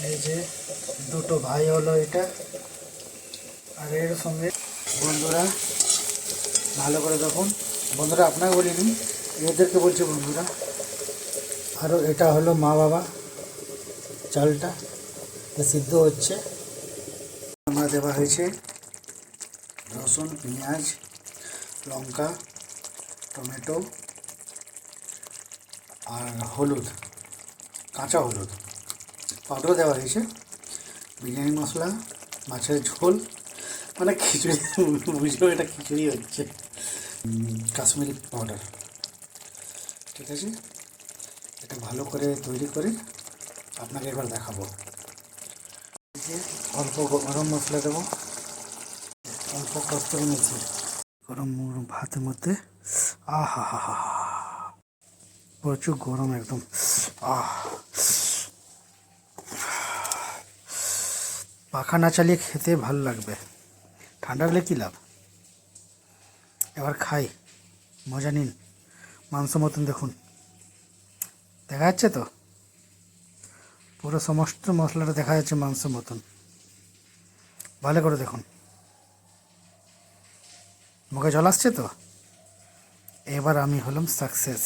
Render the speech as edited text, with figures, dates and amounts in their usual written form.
এই যে দুটো ভাই হলো এটা, আর এর সঙ্গে বন্ধুরা ভালো করে দেখুন। বন্ধুরা আপনাকে বলিনি, এদেরকে বলছি বন্ধুরা। আরও এটা হলো মা বাবা, চালটা সিদ্ধ হচ্ছে। আমরা দেওয়া হয়েছে রসুন, পেঁয়াজ, লঙ্কা, টমেটো আর হলুদ, কাঁচা হলুদ পাউডার দেওয়া হয়েছে, বিরিয়ানি মশলা, মাছের ঝোল, মানে খিচুড়ি বুঝলেও এটা খিচুড়ি হচ্ছে, কাশ্মীরি পাউডার। ঠিক আছে, এটা ভালো করে তৈরি করে আপনাকে এবার দেখাবো। অল্প গরম মশলা দেবো, অল্প কস্তুরি মেথি, গরম ভাতের মধ্যে আহা হা হা, প্রচুর গরম একদম। পাখা না চালিয়ে খেতে ভালো লাগবে, ঠান্ডা হলে কী লাভ। এবার খাই, মজা নিন। মাংস মতন দেখুন, দেখা যাচ্ছে তো, পুরো সমস্ত মশলাটা দেখা যাচ্ছে মাংস মতন। ভালো করে দেখুন, মুখে জল আসছে তো। এবার আমি হলাম সাকসেস।